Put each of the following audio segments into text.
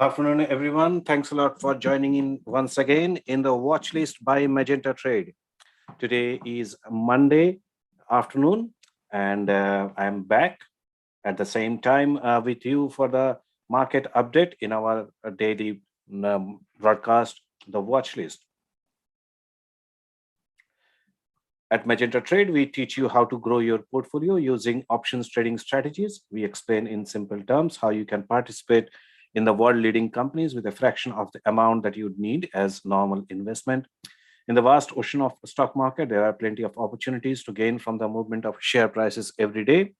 Afternoon, everyone. Thanks a lot for joining in once again in the Watchlist by Magenta Trade. Today is Monday afternoon, and I'm back at the same time with you for the market update in our daily broadcast, the Watchlist. At Magenta Trade, we teach you how to grow your portfolio using options trading strategies. We explain in simple terms how you can participate in the world leading companies with a fraction of the amount that you'd need as normal investment. In the vast ocean of stock market, there are plenty of opportunities to gain from the movement of share prices every day.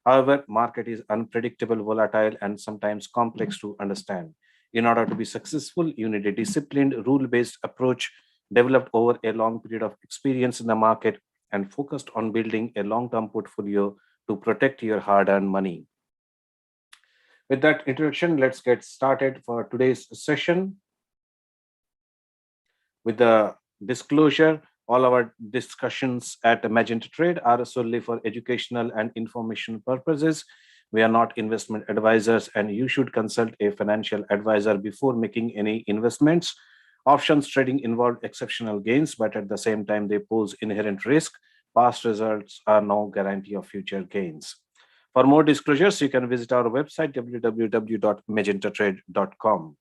However, market is unpredictable, volatile, and sometimes complex to understand. In order to be successful, you need a disciplined, rule-based approach developed over a long period of experience in the market and focused on building a long-term portfolio to protect your hard-earned money. With that introduction, let's get started for today's session. With the disclosure, all our discussions at Magenta Trade are solely for educational and information purposes. We are not investment advisors, and you should consult a financial advisor before making any investments. Options trading involve exceptional gains, but at the same time, they pose inherent risk. Past results are no guarantee of future gains. For more disclosures, you can visit our website www.magentatrade.com.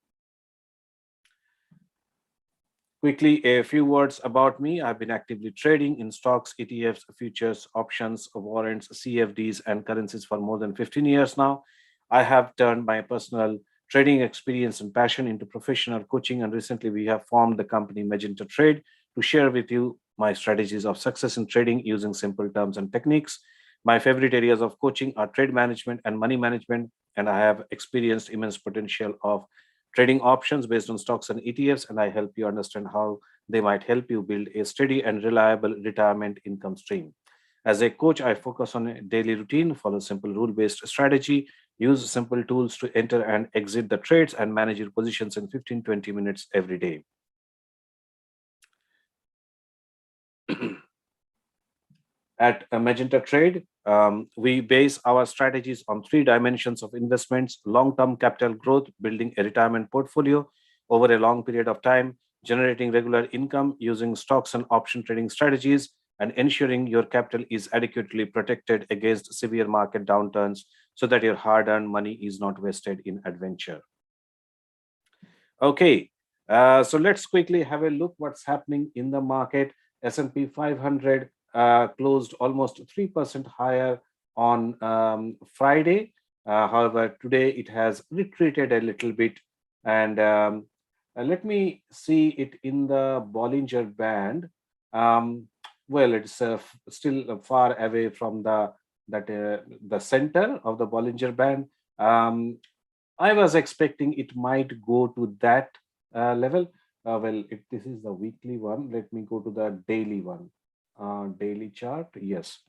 Quickly, a few words about me. I've been actively trading in stocks, ETFs, futures, options, warrants, CFDs, and currencies for more than 15 years now. I have turned my personal trading experience and passion into professional coaching, and recently we have formed the company Magenta Trade to share with you my strategies of success in trading using simple terms and techniques. My favorite areas of coaching are trade management and money management, and I have experienced immense potential of trading options based on stocks and ETFs, and I help you understand how they might help you build a steady and reliable retirement income stream. As a coach, I focus on a daily routine, follow simple rule-based strategy, use simple tools to enter and exit the trades, and manage your positions in 15-20 minutes every day. At Magenta Trade, we base our strategies on three dimensions of investments: long-term capital growth, building a retirement portfolio over a long period of time, generating regular income using stocks and option trading strategies, and ensuring your capital is adequately protected against severe market downturns so that your hard-earned money is not wasted in adventure. Okay, so let's quickly have a look what's happening in the market. S&P 500 closed almost 3% higher on Friday. However, today it has retreated a little bit. And let me see it in the Bollinger Band. Well, it's still far away from the center of the Bollinger Band. I was expecting it might go to that level. This is the weekly one. Let me go to the daily one. Daily chart, yes.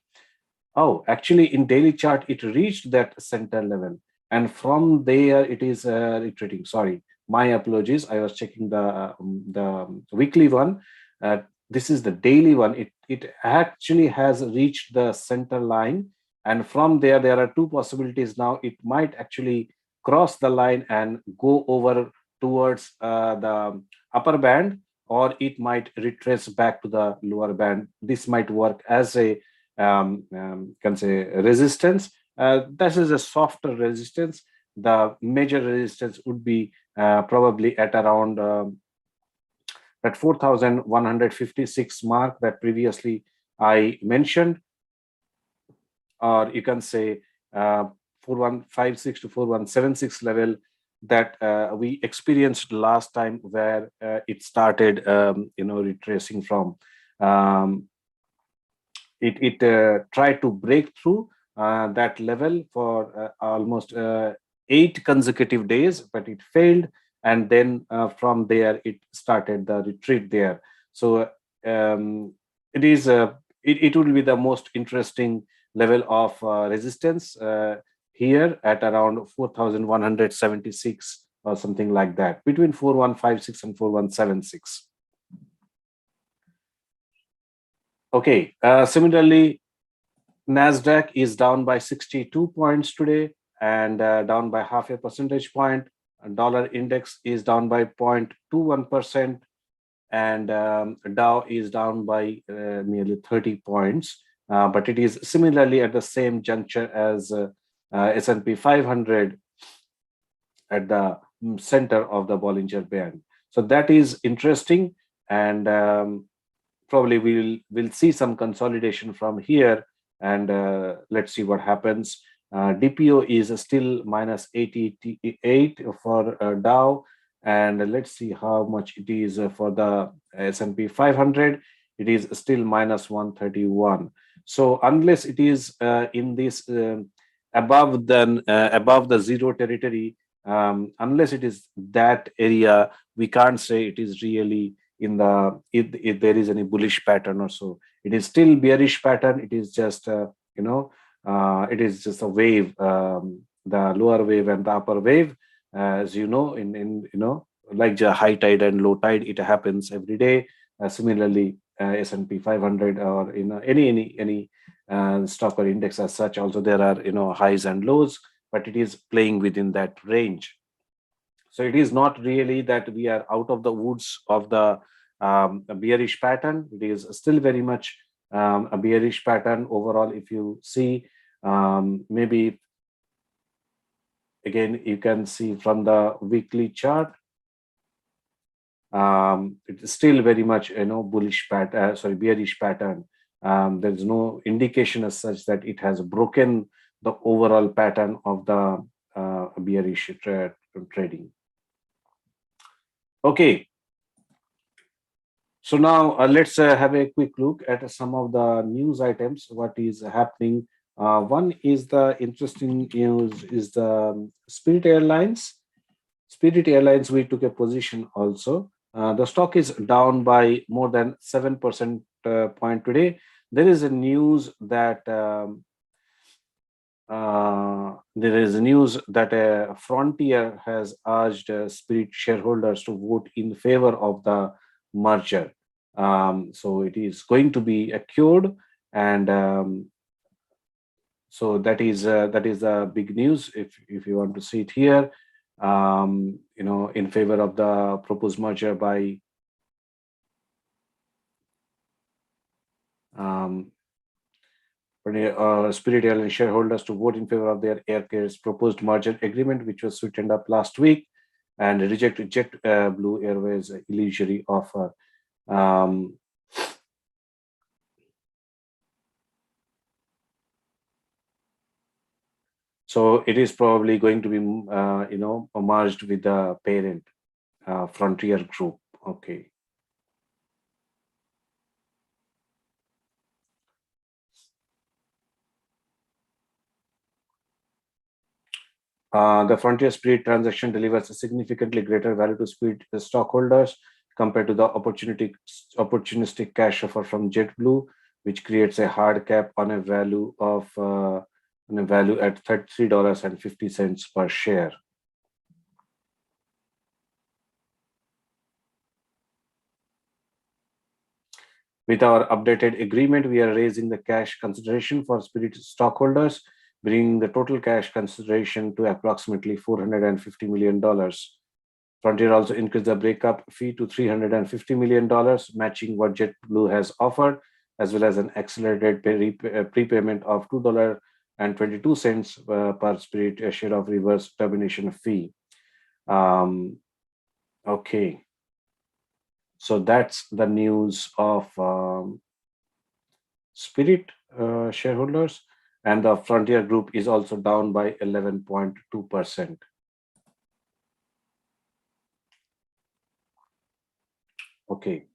Oh, actually, in daily chart, it reached that center level, and from there it is retreating. Sorry, my apologies. I was checking the weekly one. This is the daily one. It actually has reached the center line, and from there are two possibilities now. It might actually cross the line and go over towards the upper band, or it might retrace back to the lower band. This might work as a can say resistance. This is a softer resistance. The major resistance would be probably at around that 4,156 mark that previously I mentioned, or you can say 4156 to 4176 level that we experienced last time, where it started retracing from. It tried to break through that level for almost 8 consecutive days, but it failed, and then from there it started the retreat there. So it will be the most interesting level of resistance here at around 4,176 or something like that, between 4156 and 4176. Okay, similarly, NASDAQ is down by 62 points today and down by half a percentage point. dollar index is down by 0.21%, and Dow is down by nearly 30 points. But it is similarly at the same juncture as S&P 500 at the center of the Bollinger Band. So that is interesting, and probably we'll see some consolidation from here, and let's see what happens. DPO is still minus 88 for Dow, and let's see how much it is for the S&P 500. It is still minus 131. So unless it is in this above the zero territory, unless it is that area, we can't say it is really in the if there is any bullish pattern or so. It is still bearish pattern. It is just it is just a wave, the lower wave and the upper wave, as you know, in like the high tide and low tide, it happens every day. Similarly, S&P 500 or any stock or index as such, also there are highs and lows, but it is playing within that range. So it is not really that we are out of the woods of the bearish pattern. It is still very much a bearish pattern overall. If you see, maybe again, you can see from the weekly chart, it is still very much bullish pattern, sorry, bearish pattern. There is no indication as such that it has broken the overall pattern of the bearish trading. Okay, so now let's have a quick look at some of the news items, what is happening. One is the interesting news is the Spirit Airlines. Spirit Airlines, we took a position also. The stock is down by more than 7% point today. There is a news that Frontier has urged Spirit shareholders to vote in favor of the merger. So it is going to be cured, and so that is the big news. If you want to see it here, in favor of the proposed merger by Spirit Airlines shareholders to vote in favor of their Air Care's proposed merger agreement, which was sweetened up last week, and reject JetBlue Airways' illusory offer. So it is probably going to be, merged with the parent, Frontier Group. Okay. The Frontier Spirit transaction delivers a significantly greater value to Spirit stockholders compared to the opportunistic cash offer from JetBlue, which creates a hard cap on a value at $33.50 per share. With our updated agreement, we are raising the cash consideration for Spirit stockholders, bringing the total cash consideration to approximately $450 million. Frontier also increased the breakup fee to $350 million, matching what JetBlue has offered, as well as an accelerated prepayment of $2.22 per Spirit share of reverse termination fee. Okay. So that's the news of Spirit shareholders, and the Frontier Group is also down by 11.2%. Okay,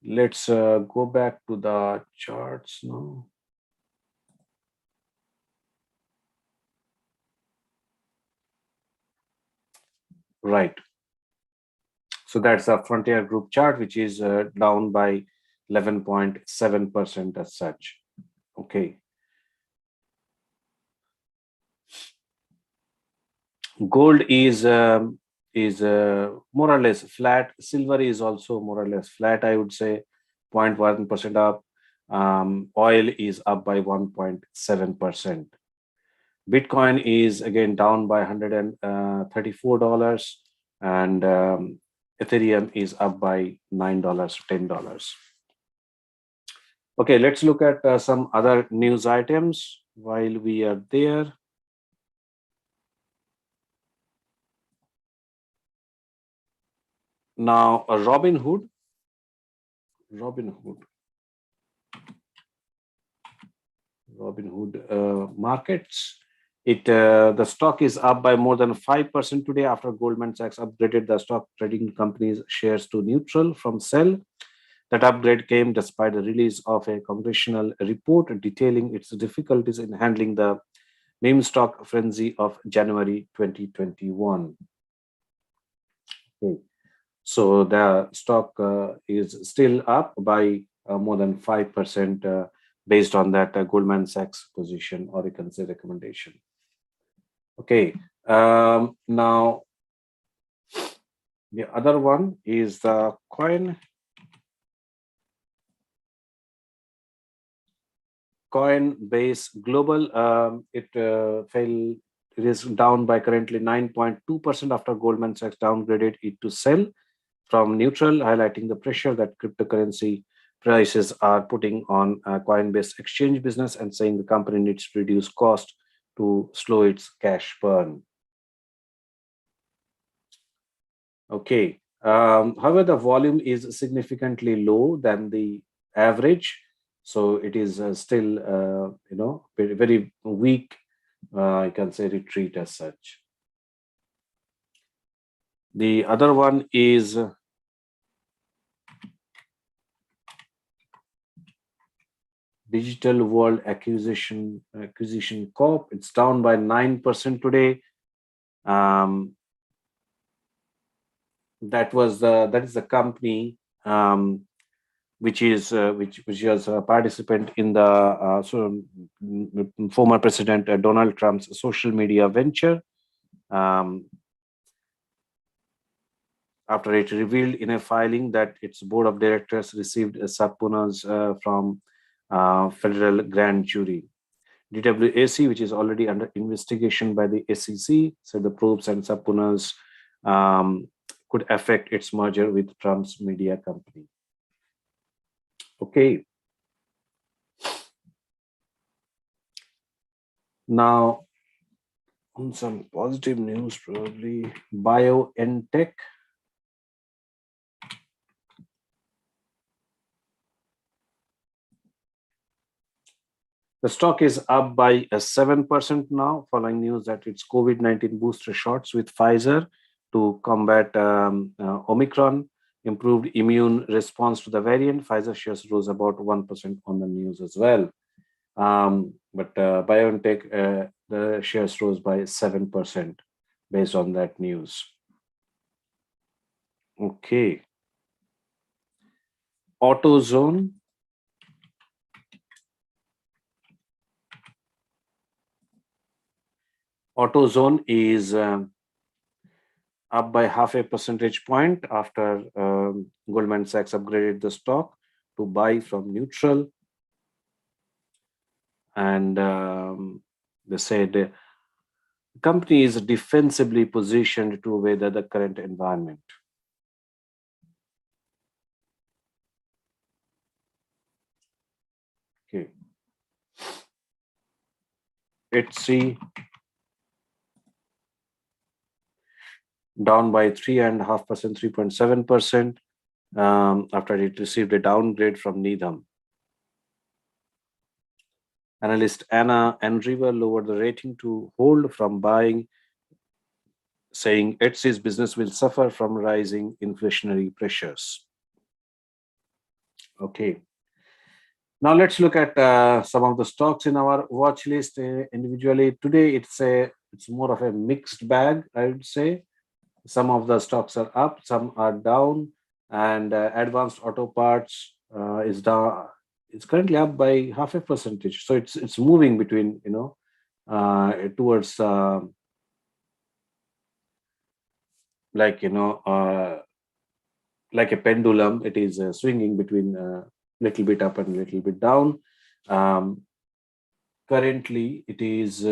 let's go back to the charts now. Right. So that's a Frontier Group chart, which is down by 11.7% as such. Okay. Gold is more or less flat. Silver is also more or less flat, I would say, 0.1% up. Oil is up by 1.7%. Bitcoin is again down by $134, and Ethereum is up by $9, $10. Okay, let's look at some other news items while we are there. Now, Robinhood markets. The stock is up by more than 5% today after Goldman Sachs upgraded the stock trading company's shares to neutral from sell. That upgrade came despite the release of a congressional report detailing its difficulties in handling the meme stock frenzy of January 2021. Okay. So the stock is still up by more than 5% based on that Goldman Sachs position, or you can say recommendation. Okay. Now, the other one is the Coinbase Global. It fell. It is down by currently 9.2% after Goldman Sachs downgraded it to sell from neutral, highlighting the pressure that cryptocurrency prices are putting on Coinbase exchange business and saying the company needs to reduce cost to slow its cash burn. Okay. However, the volume is significantly low than the average, so it is still, very, very weak. You can say retreat as such. The other one is Digital World Acquisition Corp. It's down by 9% today. That is the company which was a participant in the former President Donald Trump's social media venture. After it revealed in a filing that its board of directors received subpoenas from federal grand jury. DWAC, which is already under investigation by the SEC, said the probes and subpoenas could affect its merger with Trump's media company. Okay. Now, on some positive news, probably BioNTech. The stock is up by 7% now, following news that its COVID-19 booster shots with Pfizer to combat Omicron improved immune response to the variant. Pfizer shares rose about 1% on the news as well. But BioNTech, the shares rose by 7% based on that news. Okay. AutoZone. AutoZone is up by half a percentage point after Goldman Sachs upgraded the stock to buy from neutral. And they said the company is defensively positioned to weather the current environment. Okay. Etsy down by 3.5%, 3.7% after it received a downgrade from Needham. Analyst Anna Andreeva lowered the rating to hold from buying, saying Etsy's business will suffer from rising inflationary pressures. Okay. Now let's look at some of the stocks in our watch list individually. Today, it's more of a mixed bag, I would say. Some of the stocks are up, some are down, and Advanced Auto Parts is down. It's currently up by half a percentage, so it's moving between towards like a pendulum. It is swinging between little bit up and little bit down. Currently, it is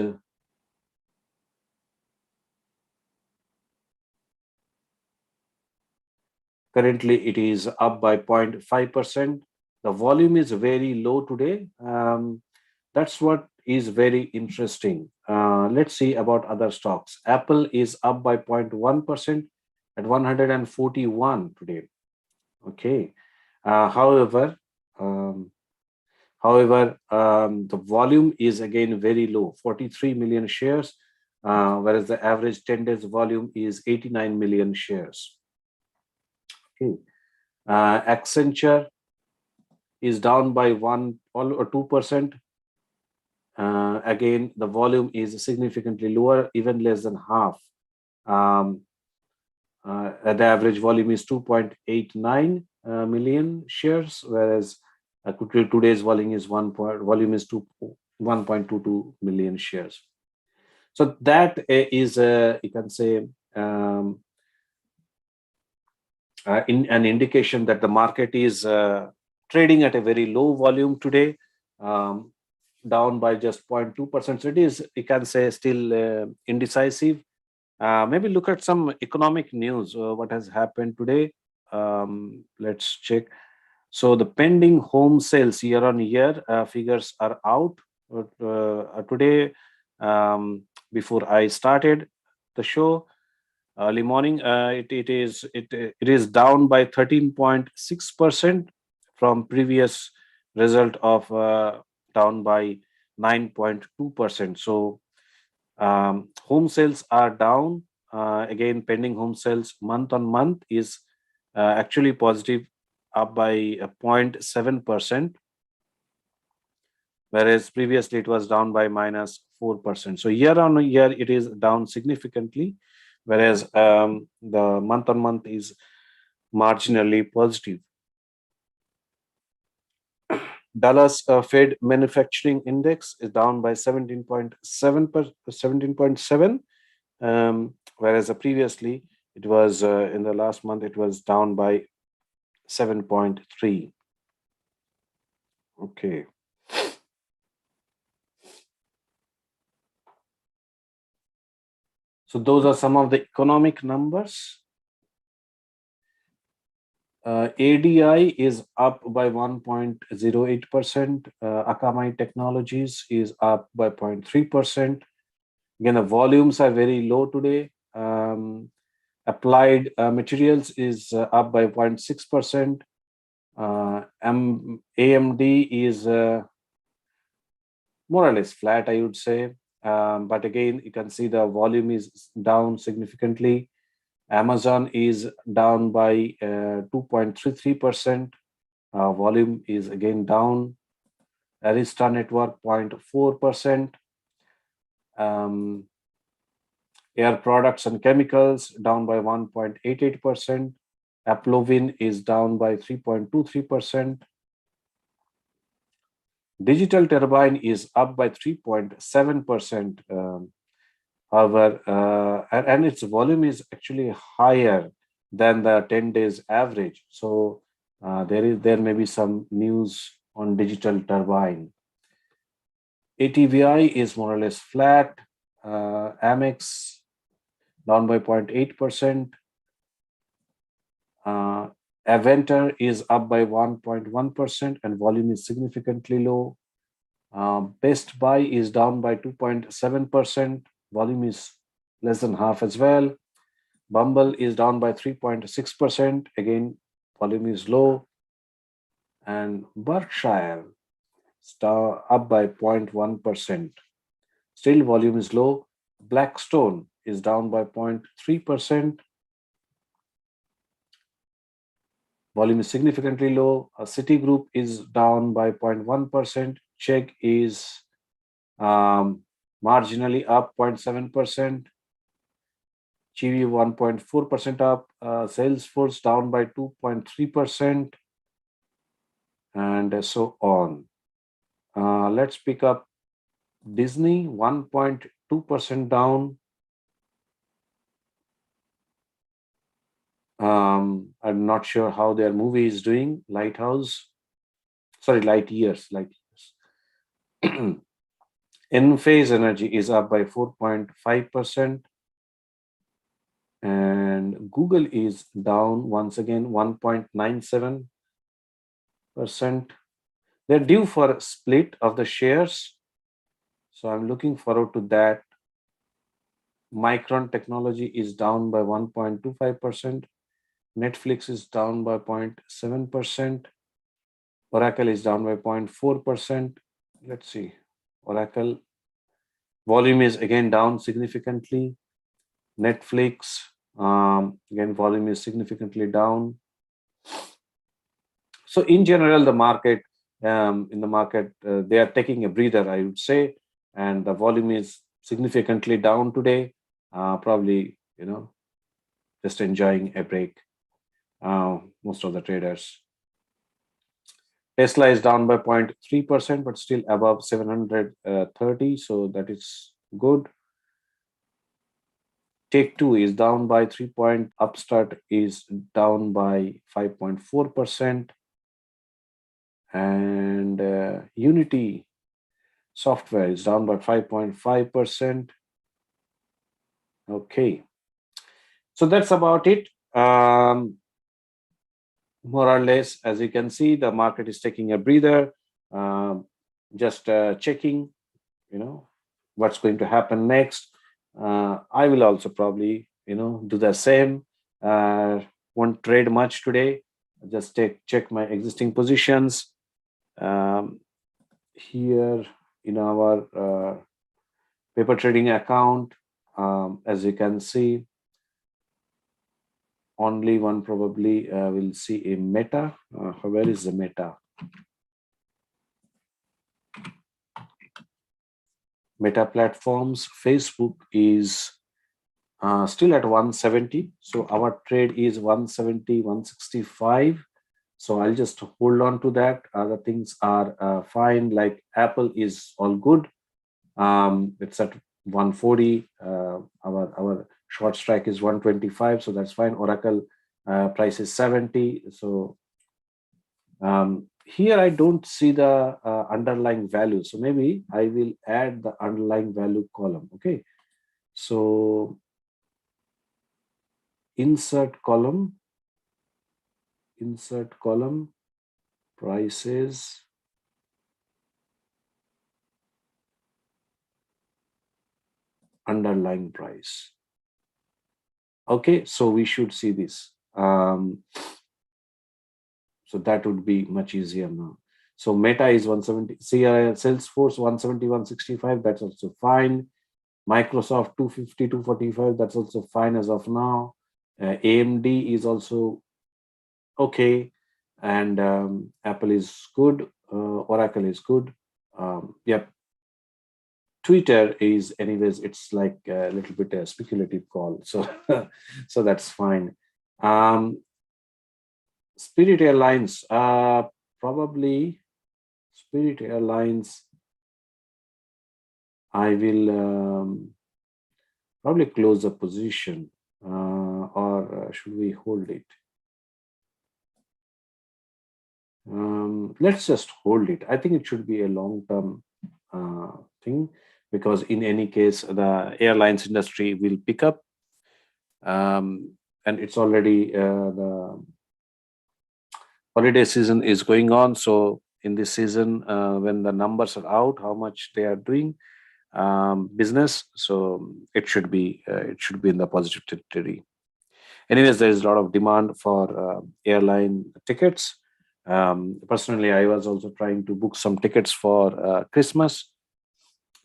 Currently, it is up by 0.5%. The volume is very low today. That's what is very interesting. Let's see about other stocks. Apple is up by 0.1% at 141 today. Okay. However, um, the volume is again very low, 43 million shares, whereas the average 10 days volume is 89 million shares. Okay. Accenture is down by 1 or 2%. Again, the volume is significantly lower, even less than half. Um, the average volume is 2.89 million shares, whereas today's volume is 1.22 million shares. So that is, you can say, um, in an indication that the market is trading at a very low volume today, um, down by just 0.2%. So it is, you can say, still indecisive. Maybe look at some economic news. What has happened today? Let's check. So the pending home sales year on year figures are out today. Before I started the show, early morning, it is down by 13.6% from previous result of down by 9.2%. So home sales are down. Again, pending home sales month on month is actually positive, up by 0.7%, whereas previously it was down by minus 4%. So year on year, it is down significantly, whereas the month on month is marginally positive. Dallas Fed Manufacturing Index is down by 17.7, whereas previously it was in the last month it was down by 7.3. Okay. So those are some of the economic numbers. ADI is up by 1.08%. Akamai Technologies is up by 0.3%. Again, the volumes are very low today. Applied Materials is up by 0.6%. AMD is more or less flat, I would say. But again, you can see the volume is down significantly. Amazon is down by 2.33%. Volume is again down. Arista Network 0.4%. Air Products and Chemicals down by 1.88%. Aplovin is down by 3.23%. Digital Turbine is up by 3.7%. However, and its volume is actually higher than the 10 days average. So there may be some news on Digital Turbine. ATVI is more or less flat. Amex down by 0.8%. Aventor is up by 1.1% and volume is significantly low. Best Buy is down by 2.7%. Volume is less than half as well. Bumble is down by 3.6%. Again, volume is low. And Berkshire up by 0.1%. Still, volume is low. Blackstone is down by 0.3%. Volume is significantly low. Citigroup is down by 0.1%. Check is marginally up 0.7%. Chivi 1.4% up. Salesforce down by 2.3%. And so on. Let's pick up Disney 1.2% down. I'm not sure how their movie is doing. Lightyears. Enphase Energy is up by 4.5%. And Google is down once again 1.97%. They're due for a split of the shares, so I'm looking forward to that. Micron Technology is down by 1.25%. Netflix is down by 0.7%. Oracle is down by 0.4%. Let's see. Oracle volume is again down significantly. Netflix, again, volume is significantly down. So in general, the market, in the market, they are taking a breather, I would say, and the volume is significantly down today. Probably, just enjoying a break. Most of the traders. Tesla is down by 0.3%, but still above 730, so that is good. Take-Two is down by 3 point. Upstart is down by 5.4%. And Unity Software is down by 5.5%. Okay. So that's about it. More or less, as you can see, the market is taking a breather, just checking, what's going to happen next. I will also probably, do the same. Won't trade much today. Just check my existing positions. Here in our paper trading account, as you can see, only one probably will see a Meta. Where is the Meta? Meta platforms. Facebook is still at 170. So our trade is 170, 165. So I'll just hold on to that. Other things are fine. Like Apple is all good. It's at 140. Our short strike is 125. So that's fine. Oracle price is 70. So here I don't see the underlying value. So maybe I will add the underlying value column. Okay. So insert column, prices, underlying price. Okay, so we should see this. So that would be much easier now. So Meta is 170, Salesforce 170, 165, that's also fine. Microsoft 250, 245, that's also fine as of now. AMD is also okay, and Apple is good, Oracle is good. Yep. Twitter is, anyways, it's like a little bit a speculative call, so so that's fine. Spirit Airlines, probably Spirit Airlines, I will probably close the position, or should we hold it? Let's just hold it. I think it should be a long-term thing, because in any case, the airlines industry will pick up, and it's already the holiday season is going on. So in this season, when the numbers are out, how much they are doing business, so it should be in the positive territory. Anyways, there is a lot of demand for airline tickets. Personally, I was also trying to book some tickets for Christmas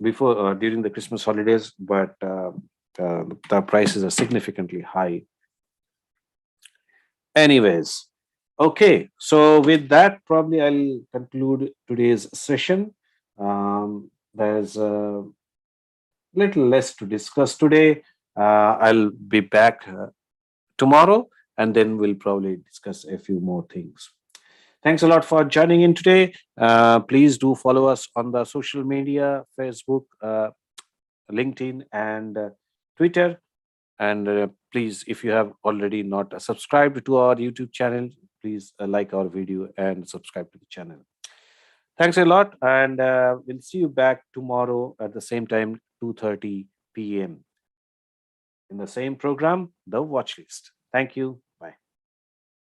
before during the Christmas holidays, but the prices are significantly high. Anyways, okay, so with that, probably I'll conclude today's session. There's a little less to discuss today. I'll be back tomorrow, and then we'll probably discuss a few more things. Thanks a lot for joining in today. Please do follow us on the social media, Facebook, LinkedIn, and Twitter. And please, if you have already not subscribed to our YouTube channel, please like our video and subscribe to the channel. Thanks a lot, and we'll see you back tomorrow at the same time, 2:30 p.m. in the same program, The Watchlist. Thank you.